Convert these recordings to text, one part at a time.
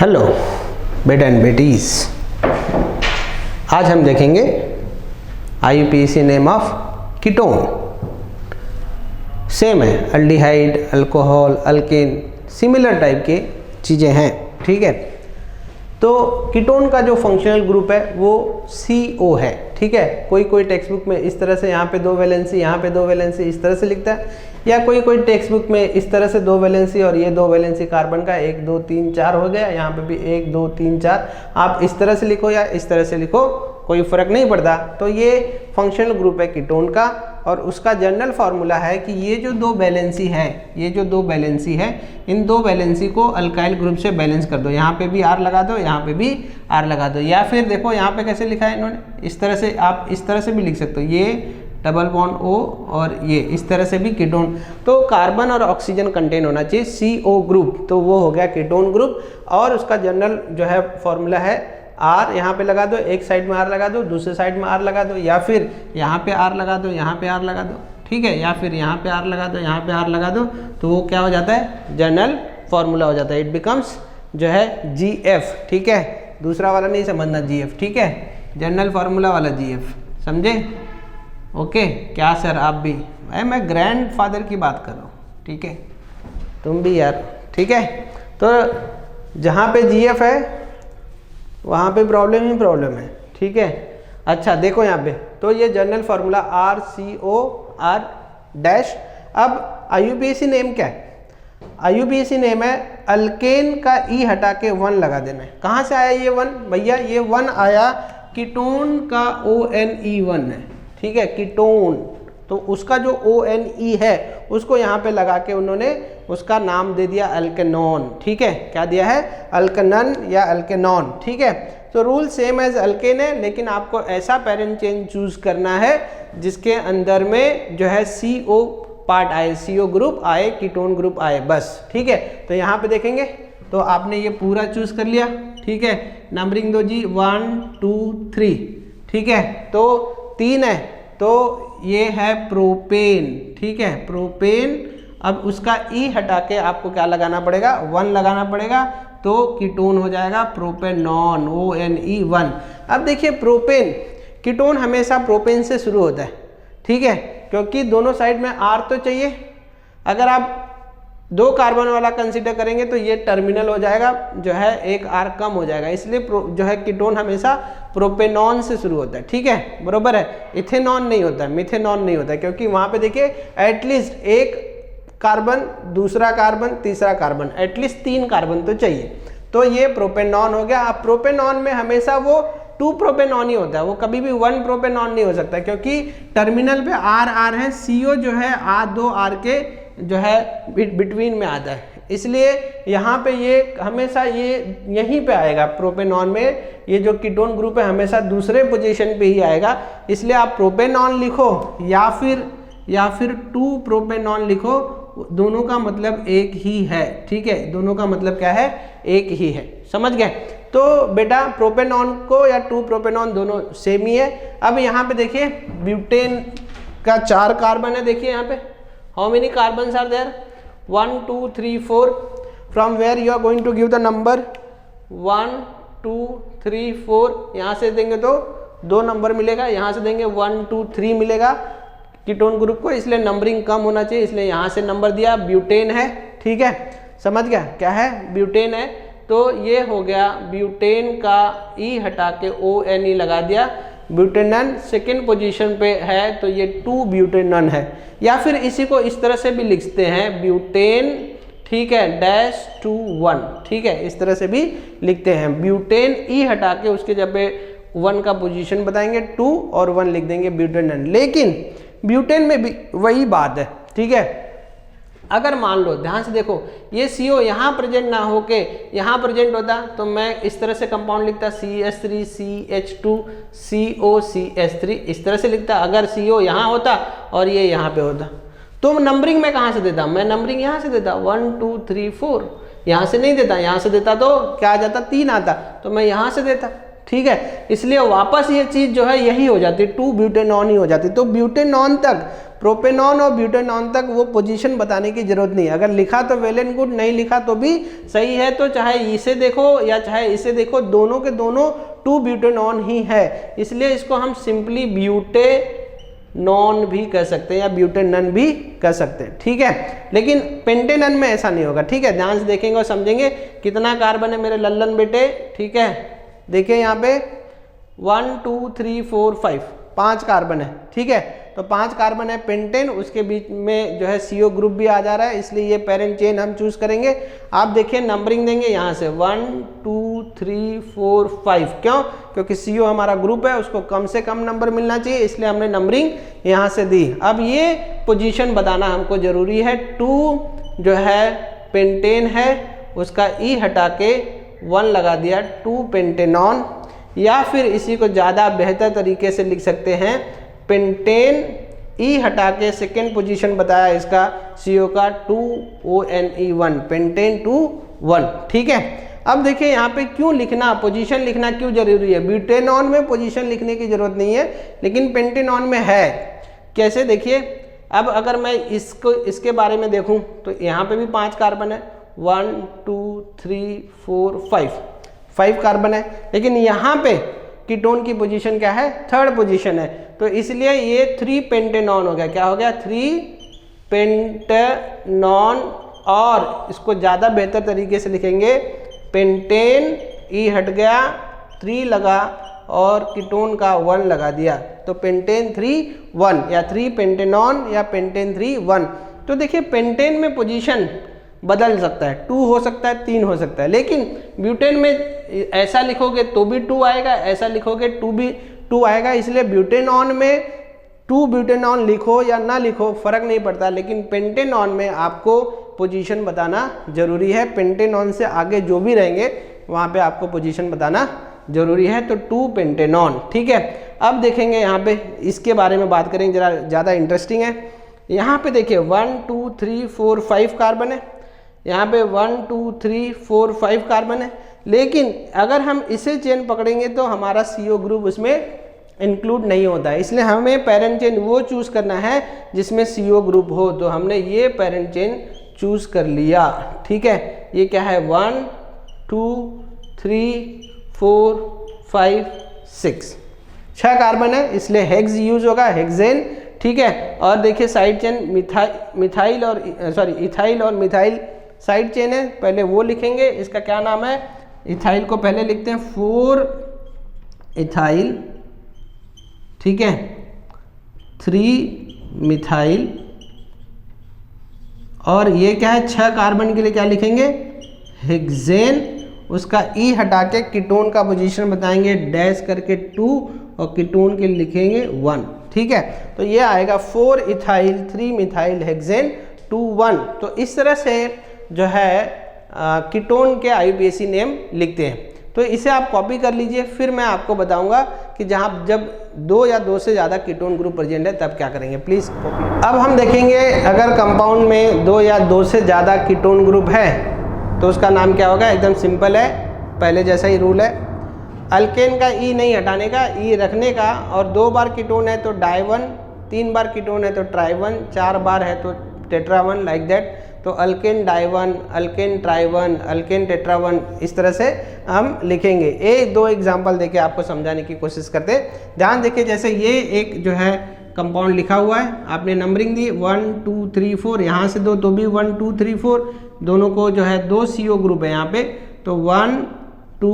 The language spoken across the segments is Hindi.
हेलो बेटा एंड बेटीज, आज हम देखेंगे IUPAC name of ketone. Same है, aldehyde, alcohol, alkane, similar type के चीज़ें हैं। ठीक है, तो कीटोन का जो फंक्शनल ग्रुप है वो CO है। ठीक है, कोई टेक्स्ट बुक में इस तरह से यहाँ पे 2 वैलेंसी, यहाँ पे 2 वैलेंसी इस तरह से लिखता है, या कोई टेक्स्ट बुक में इस तरह से 2 वैलेंसी और ये 2 वैलेंसी कार्बन का 1 2 3 4 हो गया, यहाँ पे भी 1 2 3 4। आप इस तरह से लिखो या इस तरह से लिखो, कोई फर्क नहीं पड़ता। तो ये फंक्शनल ग्रुप है कीटोन का, और उसका जनरल फार्मूला है कि ये जो 2 वैलेंसी है, ये जो 2 वैलेंसी है, इन 2 वैलेंसी को अल्काइल ग्रुप से बैलेंस कर दो। यहाँ पे भी R लगा दो, यहाँ पे भी R लगा दो, या फिर देखो यहाँ पे कैसे लिखा है इन्होंने, इस तरह से आप इस तरह से भी लिख सकते हो, ये डबल बॉन्ड O और ये इस तरह से भी कीटोन। तो कार्बन और ऑक्सीजन कंटेन होना चाहिए CO ग्रुप, तो वो हो गया कीटोन ग्रुप। और उसका जनरल जो है फॉर्मूला है R, यहाँ पे लगा दो, एक साइड में R लगा दो, दूसरे साइड में R लगा दो, या फिर यहाँ पे R लगा दो, यहाँ पे R लगा दो। ठीक है, या फिर यहाँ पे R लगा दो, यहाँ पे R लगा दो, तो वो क्या हो जाता है, जनरल फॉर्मूला हो जाता है। इट बिकम्स जो है GF। ठीक है, दूसरा वाला नहीं समझना, GF। ठीक है, जनरल फार्मूला वाला GF, समझे? ओके, क्या सर आप भी? भाई मैं ग्रैंड फादर की बात कर रहा हूँ। ठीक है, तुम भी यार। ठीक है, तो जहाँ पे GF है वहाँ पे प्रॉब्लम ही प्रॉब्लम है। ठीक है, अच्छा देखो यहाँ पे, तो ये जनरल फार्मूला RCOR डैश। अब IUPAC नेम क्या है? IUPAC नेम है अल्केन का E हटा के 1 लगा देना है। कहाँ से आया ये 1? भैया ये 1 आया कीटोन का ONE1 है। ठीक है, कीटोन, तो उसका जो ONE है उसको यहाँ पे लगा के उन्होंने उसका नाम दे दिया अल्केनॉन। ठीक है, क्या दिया है? अल्केनन या अल्केनॉन। ठीक है, तो रूल सेम एज अल्केन है, लेकिन आपको ऐसा पेरेंट चेन चूज करना है जिसके अंदर में जो है CO पार्ट आए, CO ग्रुप आए, कीटोन ग्रुप आए, बस। ठीक है, तो यहाँ पे देखेंगे तो आपने ये पूरा चूज कर लिया। ठीक है, नंबरिंग दो जी, 1 2 3। ठीक है, तो 3 है, तो ये है प्रोपेन। ठीक है, प्रोपेन। अब उसका E हटा के आपको क्या लगाना पड़ेगा? 1 लगाना पड़ेगा, तो कीटोन हो जाएगा प्रोपेनॉन, ONE1। अब देखिए, प्रोपेन कीटोन हमेशा प्रोपेन से शुरू होता है। ठीक है, क्योंकि दोनों साइड में R तो चाहिए। अगर आप 2 कार्बन वाला कंसीडर करेंगे तो ये टर्मिनल हो जाएगा, जो है एक R कम हो जाएगा, इसलिए जो है कीटोन हमेशा प्रोपेनॉन से शुरू होता है। ठीक है, बरोबर है। इथेनॉन नहीं होता है, मिथेनॉन नहीं होता है, क्योंकि वहाँ पे देखिए एटलीस्ट एक कार्बन, दूसरा कार्बन, तीसरा कार्बन, एटलीस्ट 3 कार्बन तो चाहिए। तो ये प्रोपेनॉन हो गया। अब प्रोपेनॉन में हमेशा वो 2 प्रोपेनॉन ही होता है, वो कभी भी 1 प्रोपेनॉन नहीं हो सकता, क्योंकि टर्मिनल पे R है, CO जो है 2 R के जो है बिटवीन में आता है, इसलिए यहाँ पे ये हमेशा ये यहीं पे आएगा प्रोपेनॉन में। ये जो कीटोन ग्रुप है हमेशा दूसरे पोजीशन पे ही आएगा, इसलिए आप प्रोपेनॉन लिखो या फिर 2 प्रोपेनॉन लिखो, दोनों का मतलब एक ही है। ठीक है, दोनों का मतलब क्या है? एक ही है। समझ गए? तो बेटा प्रोपेनॉन को या 2 प्रोपेनॉन दोनों सेम ही है। अब यहाँ पे देखिए ब्यूटेन का 4 कार्बन है। देखिए यहाँ पे how many carbons are there? 1 2 3 4। From where you are going to give the number 1 2 3 4। यहाँ से देंगे तो 2 नंबर मिलेगा, यहाँ से देंगे 1 2 3 मिलेगा कीटोन ग्रुप को, इसलिए नंबरिंग कम होना चाहिए, इसलिए यहाँ से नंबर दिया। ब्यूटेन है। ठीक है, समझ गया? क्या है? ब्यूटेन है। तो ये हो गया ब्यूटेन का E हटा के ONE लगा दिया। ब्यूटेनन सेकेंड पोजीशन पे है, तो ये 2 ब्यूटेनन है। या फिर इसी को इस तरह से भी लिखते हैं, ब्यूटेन, ठीक है, डैश 2 1। ठीक है, इस तरह से भी लिखते हैं। ब्यूटेन E हटा के उसके जब 1 का पोजीशन बताएंगे, 2 और 1 लिख देंगे ब्यूटेनन। लेकिन ब्यूटेन में भी वही बात है। ठीक है, अगर मान लो, ध्यान से देखो, ये CO यहाँ प्रेजेंट ना होके यहाँ प्रेजेंट होता तो मैं इस तरह से कंपाउंड लिखता, CH3 CH2 COCH3, इस तरह से लिखता। अगर CO यहाँ होता और ये यहाँ पे होता, तो नंबरिंग मैं कहाँ से देता? मैं नंबरिंग यहाँ से देता, 1 2 3 4। यहाँ से नहीं देता, यहाँ से देता तो क्या आ जाता? 3 आता, तो मैं यहाँ से देता। ठीक है, इसलिए वापस ये चीज़ जो है यही हो जाती है, 2 ब्यूटेनॉन ही हो जाती है। तो ब्यूटेनॉन तक, प्रोपेनॉन और ब्यूटेनॉन तक वो पोजीशन बताने की जरूरत नहीं है। अगर लिखा तो वेल एंड गुड, नहीं लिखा तो भी सही है। तो चाहे इसे देखो या चाहे इसे देखो, दोनों के दोनों 2 ब्यूटेनॉन ही है, इसलिए इसको हम सिंपली ब्यूटेनॉन भी कह सकते हैं या ब्यूटेनन भी कह सकते हैं, ठीक है। लेकिन पेंटेनन में ऐसा नहीं होगा, ठीक है। ध्यान से देखेंगे और समझेंगे कितना कार्बन है मेरे लल्लन बेटे, ठीक है। देखिए यहाँ पे 1 2 3 4 5 5 कार्बन है, ठीक है। तो 5 कार्बन है पेंटेन, उसके बीच में जो है CO ग्रुप भी आ जा रहा है, इसलिए ये पेरेंट चेन हम चूज करेंगे। आप देखिए नंबरिंग देंगे यहाँ से 1 2 3 4 5, क्यों? क्योंकि CO हमारा ग्रुप है, उसको कम से कम नंबर मिलना चाहिए, इसलिए हमने नंबरिंग यहाँ से दी। अब ये पोजीशन बताना हमको जरूरी है। 2 जो है पेंटेन है, उसका E हटा के 1 लगा दिया, 2 पेंटेनॉन, या फिर इसी को ज़्यादा बेहतर तरीके से लिख सकते हैं, पेंटेन E हटा के सेकेंड पोजीशन बताया इसका CO का 2ONE1, पेंटेन 2 1, ठीक है। अब देखिए यहाँ पे क्यों लिखना, पोजीशन लिखना क्यों जरूरी है। ब्यूटेनॉन में पोजीशन लिखने की जरूरत नहीं है, लेकिन पेंटेनॉन में है। कैसे, देखिए अब अगर मैं इसके बारे में देखूं तो यहाँ पे भी 5 कार्बन है, 1 2 3 4 5 कार्बन है, लेकिन यहाँ पे कीटोन की पोजीशन क्या है, 3rd पोजीशन है। तो इसलिए ये 3 पेंटेनॉन हो गया। क्या हो गया, 3 पेंटेनॉन, और इसको ज़्यादा बेहतर तरीके से लिखेंगे, पेंटेन E हट गया, 3 लगा और कीटोन का 1 लगा दिया, तो पेंटेन 3 1 या 3 पेंटेनॉन या पेंटेन 3 1। तो देखिए पेंटेन में पोजीशन बदल सकता है, 2 हो सकता है, 3 हो सकता है, लेकिन ब्यूटेन में ऐसा लिखोगे तो भी 2 आएगा, ऐसा लिखोगे 2 भी 2 आएगा। इसलिए ब्यूटेनॉन में 2 ब्यूटेनॉन लिखो या ना लिखो फर्क नहीं पड़ता, लेकिन पेंटेनॉन में आपको पोजीशन बताना जरूरी है। पेंटेनॉन से आगे जो भी रहेंगे वहाँ पे आपको पोजीशन बताना जरूरी है। तो 2 पेंटेनॉन, ठीक है। अब देखेंगे यहाँ पे इसके बारे में बात करेंगे, जरा ज़्यादा इंटरेस्टिंग है। यहाँ पे देखिए 1 2 3 4 5 कार्बन है, यहाँ पे 1 2 3 4 5 कार्बन है, लेकिन अगर हम इसे चेन पकड़ेंगे तो हमारा CO ग्रुप उसमें इंक्लूड नहीं होता है, इसलिए हमें पेरेंट चेन वो चूज करना है जिसमें CO ग्रुप हो। तो हमने ये पेरेंट चेन चूज कर लिया, ठीक है। ये क्या है, 1 2 3 4 5 6 6 कार्बन है, इसलिए हेक्स यूज होगा, हेक्सेन, ठीक है। और देखिए साइड चेन मिथाइल और इथाइल और मिथाइल साइड चेन है, पहले वो लिखेंगे। इसका क्या नाम है, इथाइल को पहले लिखते हैं 4 इथाइल, ठीक है, 3 मिथाइल, और ये क्या है 6 कार्बन के लिए क्या लिखेंगे, हेक्सेन। उसका E हटा के कीटोन का पोजीशन बताएंगे, डैश करके 2, और कीटोन के लिए लिखेंगे 1, ठीक है। तो ये आएगा 4 इथाइल 3 मिथाइल हेक्सेन 2 1। तो इस तरह से जो है कीटोन के IUPAC नेम लिखते हैं। तो इसे आप कॉपी कर लीजिए, फिर मैं आपको बताऊंगा कि जब 2 या 2 से ज़्यादा कीटोन ग्रुप प्रेजेंट है तब क्या करेंगे, प्लीज़ कॉपी। अब हम देखेंगे अगर कंपाउंड में 2 या 2 से ज़्यादा कीटोन ग्रुप है तो उसका नाम क्या होगा, एकदम सिंपल है, पहले जैसा ही रूल है। अल्केन का E नहीं हटाने का, E रखने का, और 2 बार कीटोन है तो डाइवन, 3 बार कीटोन है तो ट्राइवन, 4 बार है तो टेट्रावन, लाइक दैट। तो अल्केन डाइवन, अल्केन ट्राइवन, अल्केन टेट्रावन, इस तरह से हम लिखेंगे। 1-2 एग्जाम्पल देके आपको समझाने की कोशिश करते। ध्यान देखिए, जैसे ये एक जो है कंपाउंड लिखा हुआ है, आपने नंबरिंग दी 1 2 3 4, यहाँ से 2 तो भी 1 2 3 4, दोनों को जो है 2 CO ग्रुप है यहाँ पे, तो 1 2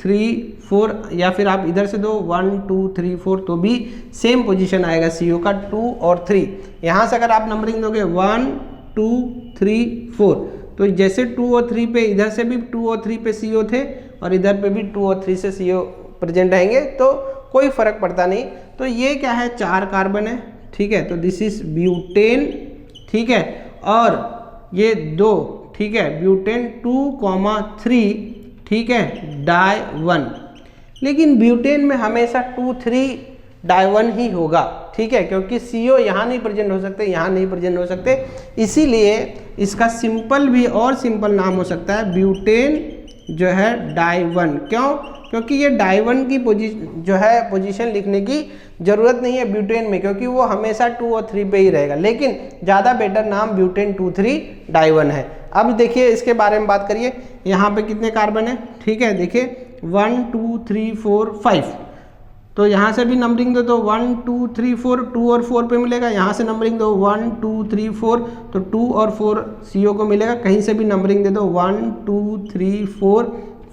3 4, या फिर आप इधर से दो 1 2 3 4, तो भी सेम पोजीशन आएगा CO का 2 और 3। यहाँ से अगर आप नंबरिंग दोगे 1 2 3 4, तो जैसे 2 और 3 पे इधर से भी 2 और 3 पे CO थे और इधर पे भी 2 और 3 से CO प्रेजेंट रहेंगे, तो कोई फर्क पड़ता नहीं। तो ये क्या है, 4 कार्बन है, ठीक है, तो दिस इज ब्यूटेन, ठीक है, और ये 2, ठीक है, ब्यूटेन 2,3, ठीक है, डाई 1। लेकिन ब्यूटेन में हमेशा 2 3 डाई 1 ही होगा, ठीक है, क्योंकि CO यहाँ नहीं प्रेजेंट हो सकते, यहाँ नहीं प्रेजेंट हो सकते, इसीलिए इसका सिंपल भी और सिंपल नाम हो सकता है ब्यूटेन जो है डाई1। क्यों? क्योंकि ये डाई1 की पोजीशन लिखने की ज़रूरत नहीं है ब्यूटेन में, क्योंकि वो हमेशा 2 और 3 पे ही रहेगा, लेकिन ज़्यादा बेटर नाम ब्यूटेन 2,3 डाई1 है। अब देखिए इसके बारे में बात करिए, यहाँ पे कितने कार्बन है, ठीक है, देखिए 1 2 3 4 5, तो यहाँ से भी नंबरिंग दो तो 1 2 3 4 2 और 4 पे मिलेगा, यहाँ से नंबरिंग दो 1 2 3 4 तो 2 और 4 CO को मिलेगा, कहीं से भी नंबरिंग दे दो 1 2 3 4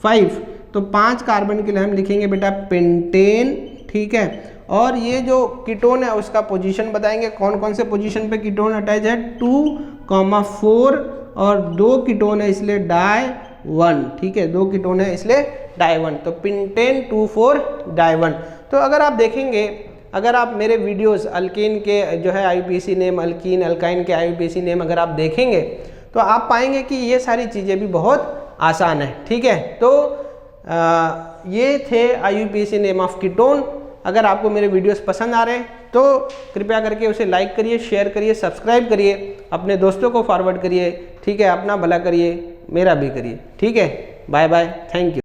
5, तो 5 कार्बन के लिए हम लिखेंगे बेटा पेंटेन, ठीक है। और ये जो कीटोन है उसका पोजीशन बताएंगे, कौन कौन से पोजीशन पे कीटोन अटैच है, 2,4 और 2 कीटोन है इसलिए डाई1, ठीक है, 2 कीटोन है इसलिए डाई1, तो पेंटेन 2,4 डाई1। तो अगर आप देखेंगे, अगर आप मेरे वीडियोस अल्कीन के जो है IUPAC नेम, अल्कीन अल्काइन के IUPAC नेम अगर आप देखेंगे तो आप पाएंगे कि ये सारी चीज़ें भी बहुत आसान है, ठीक है। तो ये थे IUPAC नेम ऑफ कीटोन। अगर आपको मेरे वीडियोस पसंद आ रहे हैं तो कृपया करके उसे लाइक करिए, शेयर करिए, सब्सक्राइब करिए, अपने दोस्तों को फॉरवर्ड करिए, ठीक है, अपना भला करिए, मेरा भी करिए, ठीक है। Bye bye, thank you.